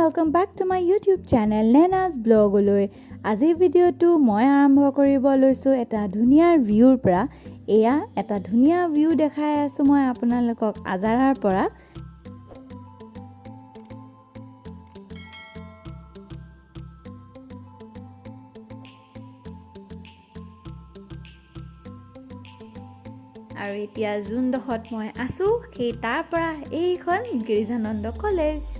welcome back to my YouTube channel Nena's Blog লৈ আজি ভিডিওটো মই আৰম্ভ কৰিব লৈছো এটা ধুনিয়া ভিউৰ পৰা এয়া এটা ধুনিয়া ভিউ দেখাই আছো মই আপোনালোকক আজাৰাৰ পৰা আৰু এতিয়া জুনদখত মই আছো সেই তাৰ পৰা এইখন গিৰিজানন্দ কলেজ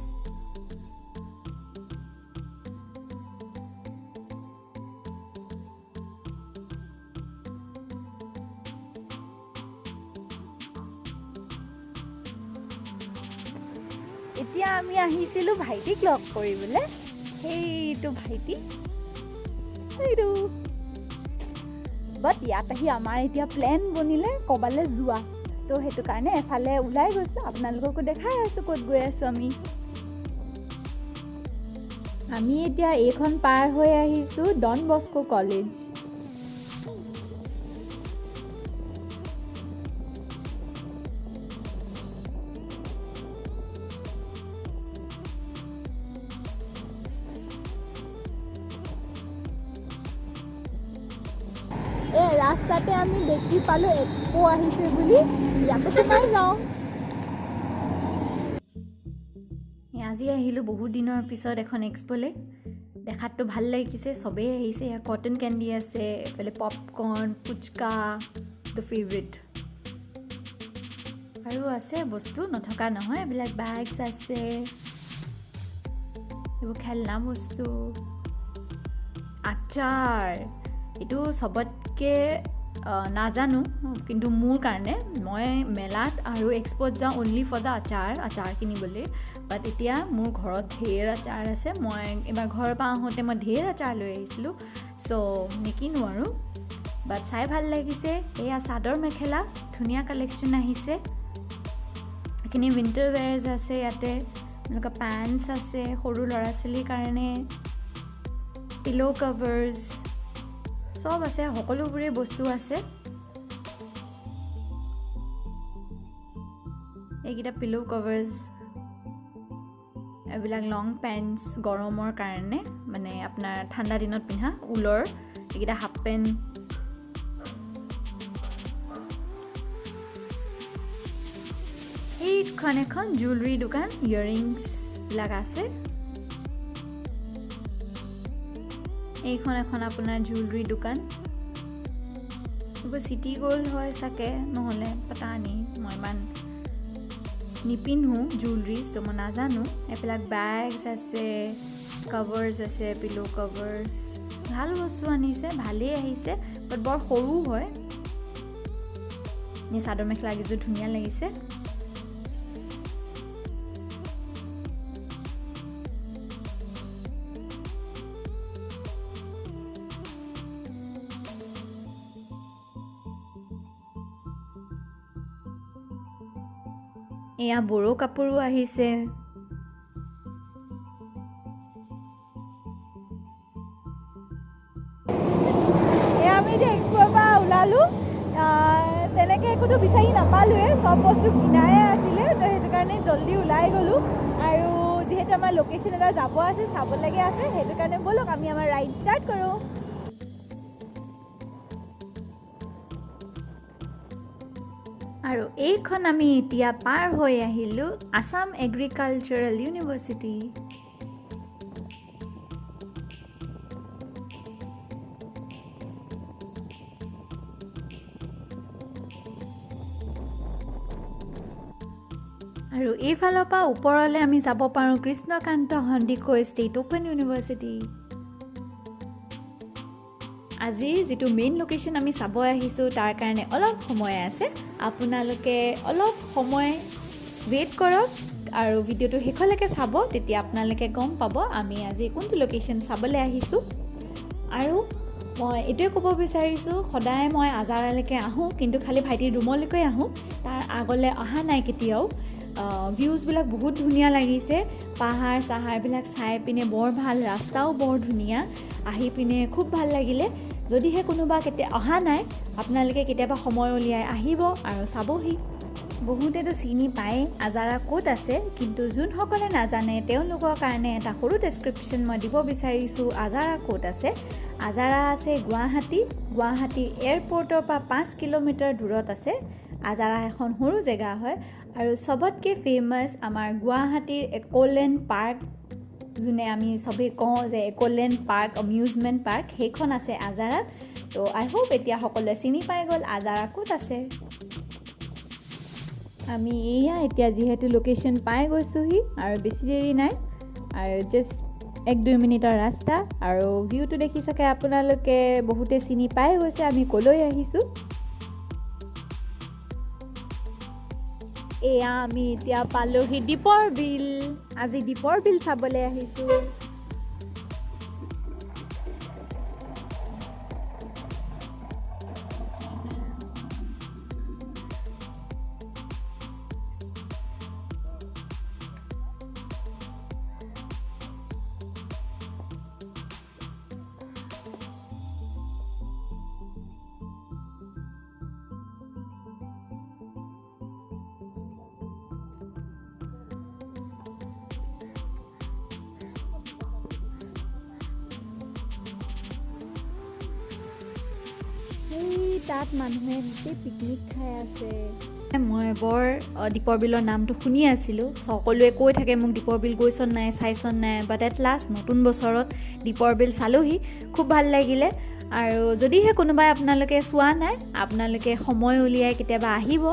এতিয়া আমি আহিছিলো ভাইটিক লগ কৰিবলৈ এইটো ভাইটি এইটো বাট ইয়াত আহি আমাৰ এতিয়া প্ল্যান বনিলে কবালে যোৱা তো হেতু কাৰণে এফালে উলাই গৈছো আপোনালোককো দেখাই আছো ক'ত গৈ আছো আমি এতিয়া এইখন পাৰ হৈ আহিছো ডন বস্কো কলেজ ৰাস্তাতে আমি দেখি পালো এক্সপো আহিছে বুলি ইয়াতে সোমাই যাও আজি আহিলো বহুত দিনৰ পিছত এখন এক্সপোলে দেখাতটো ভাল লাগিছে সবে আহিছে ইয়া কটন ক্যান্ডি আছে এফালে পপকৰ্ন পুচকা দ্য ফেভাৰিট আৰু আছে বস্তু নথকা নহয় ব্ল্যাক ব্যাগস আছে এইবোৰ খেলনা বস্তু আচাৰ এটো সবতকে নাজানো কিন্তু মোৰ কাৰণে মই মেলাত আৰু এক্সপোত যাও অনলি ফৰ দা আচাৰ কিনিবলে বাট এতিয়া মোৰ ঘৰত ঢেৰ আচাৰ আছে মই এবাৰ ঘৰ পাওঁতে মই ঢেৰ আচাৰ লৈ আহিছিলো সো নিকিনো আৰু বাট চাই ভাল লাগিছে এয়া চাদৰ মেখেলা ধুনিয়া কালেকচন আহিছে এখিনি উইন্টাৰ ওয়্যাৰস আছে ইয়াতে এনেকা প্যান্টস আছে সৰু লৰা ছোৱালীৰ কাৰণে পিলো কভাৰ্স সব আছে সকলোবোৰে বস্তু আছে এইকিটা পিলো কভাৰ্স এবিলাক লং প্যান্টস গৰমৰ কাৰণে মানে আপোনাৰ ঠাণ্ডা দিনত পিন্ধা উলৰ এইকিটা হাফ পেন্ট এইখন এখন জুৱেলাৰী দোকান ইয়াৰিংস লাগা আছে এইখন এখন আপোনাৰ জুৱেলাৰী দোকান সিটি গোল্ড হয় সাকে নহলে পতা নাই মই মান নিপিনহু জুৱেলাৰীজ তো মই নাজানো এবিলাক ব্যাগস আছে কভাৰ্স আছে পিলো কভাৰ্স ভাল বস্তু আনিছে ভালে আহিছে বাট বৰ সৰু হয় নি চাদৰ মেখেলা গিজু ধুনিয়া লাগিছে এয়া বড়ো কাপোৰো আহিছে আমি যে এক্সপোৰ পৰা ওলালো তেনেকে একোটো বিচাৰি নাপালোৱে সব বস্তু কিনাই আছিলে তো হেতু কাৰণে জলদি ওলাই গলো আৰু যেহেতু আমাৰ লোকেশন এটা যাব আছে চাব লাগে আছে হেতু কাৰণে বলক আমি আমাৰ ৰাইড ষ্টাৰ্ট কৰো আৰু এইখন আমি এতিয়া পাৰ হৈ আহিলো আসাম এগ্ৰিকালচাৰাল ইউনিভাৰ্চিটি আৰু এইফালৰ পৰা ওপৰলৈ আমি যাব পাৰো Krishnakanta Sandikoi state open university আজি যেটো মেইন লোকেশন আমি চাব আহিছো তাৰ কাৰণে অলপ সময় আছে আপোনালোকে অলপ সময় ওয়েট কৰক আৰু ভিডিওটো হেকলৈকে চাব তেতিয়া আপোনালোকে গম পাব আমি আজি কোনটো লোকেশন চাবলৈ আহিছো আৰু মই এটোই ক'ব বিচাৰিছো সদায় মই আজাৰালৈকে আহো কিন্তু খালি ভাইটিৰ ৰুমলৈকে আহো তাৰ আগলৈ অহা নাই কেতিয়াও ভিউজ বিলাক বহুত ধুনিয়া লাগিছে পাহাৰ সাহাৰ বিলাক চাই পিনে বৰ ভাল ৰাস্তাও বৰ ধুনিয়া আহি পিনে খুব ভাল লাগিলে যদিহে কোনোবা কেতিয়া অহা নাই আপোনালোকে কেতিয়াবা সময় উলিয়াই আহিব আৰু চাবহি বহুতেতো চিনি পায় আজাৰা ক'ত আছে, কিন্তু যোনসকলে নাজানে তেওঁলোকৰ কাৰণে এটা সৰু ডেছক্ৰিপশ্যন মই দিব বিচাৰিছোঁ আজাৰা ক'ত আছে। আজাৰা আছে গুৱাহাটী এয়াৰপৰ্টৰ পৰা 5 কিলোমিটাৰ দূৰত আছে। আজাৰা এখন সৰু জেগা হয় আৰু চবতকৈ ফেমাছ আমাৰ গুৱাহাটীৰ এক'লেণ্ড পাৰ্ক, যোনে আমি চবেই কওঁ যে এক'লেণ্ড পাৰ্ক এমিউজমেণ্ট পাৰ্ক, সেইখন আছে আজাৰাত। তো আই হোপ এতিয়া সকলোৱে চিনি পাই গ'ল আজাৰা ক'ত আছে। আমি এতিয়া যিহেতু লোকেশ্যন পাই গৈছোঁহি আৰু বেছি দেৰি নাই, আৰু জাষ্ট 1-2 মিনিটৰ ৰাস্তা, আৰু ভিউটো দেখি চাগে আপোনালোকে বহুতে চিনি পাই গৈছে আমি ক'লৈ আহিছোঁ। আমি এতিয়া পালোহি দীপৰ বিল। আজি দীপৰ বিল চাবলৈ আহিছোঁ। তাত মানুহে গোটেই পিকনিক খাই আছে। মই বৰ দীপৰ বিলৰ নামটো শুনি আছিলোঁ, সকলোৱে কৈ থাকে মোক দীপৰ বিল গৈছন নাই, চাইছন নাই, বাট এট লাষ্ট নতুন বছৰত দীপৰ বিল চালোহি, খুব ভাল লাগিলে। আৰু যদিহে কোনোবাই আপোনালোকে চোৱা নাই, আপোনালোকে সময় উলিয়াই কেতিয়াবা আহিব।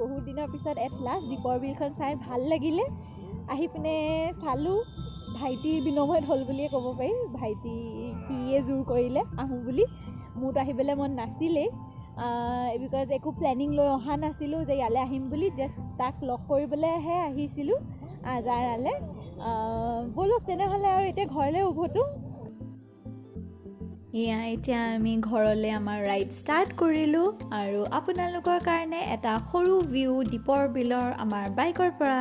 বহুত দিনৰ পিছত এট লাষ্ট দীপৰ বিলখন চাই ভাল লাগিলে। আহি পিনে চালোঁ, ভাইটিৰ বিনময়ত হ'ল বুলিয়ে ক'ব পাৰি। সিয়ে জোৰ কৰিলে আহোঁ বুলি, মোৰতো আহিবলৈ মন নাছিলেই, বিকজ একো প্লেনিং লৈ অহা নাছিলোঁ যে ইয়ালৈ আহিম বুলি, জাষ্ট তাক লগ কৰিবলৈহে আহিছিলোঁ আজাৰালৈ। ব'লক তেনেহ'লে আৰু এতিয়া ঘৰলৈ উভতো। এতিয়া আমি ঘৰলৈ আমাৰ ৰাইড ষ্টাৰ্ট কৰিলোঁ, আৰু আপোনালোকৰ কাৰণে এটা সৰু ভিউ দীপৰ বিলৰ আমাৰ বাইকৰ পৰা।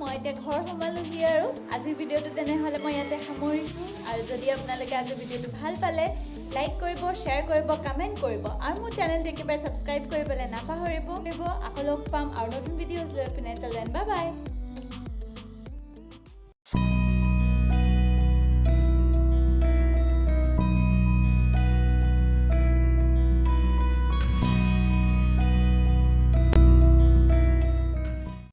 মই এতিয়া ঘৰ সোমালোহি, আৰু আজিৰ ভিডিঅ'টো তেনেহ'লে মই ইয়াতে সামৰিছোঁ। আৰু যদি আপোনালোকে আজিৰ ভিডিঅ'টো ভাল পালে, লাইক কৰিব, শ্বেয়াৰ কৰিব, কমেণ্ট কৰিব, আৰু মোৰ চেনেলটো একেবাৰে ছাবস্ক্ৰাইব কৰিবলৈ নাপাহৰিব। আকৌ লগ পাম আৰু নতুন ভিডিঅ'জ লৈ পিনে। Bye bye.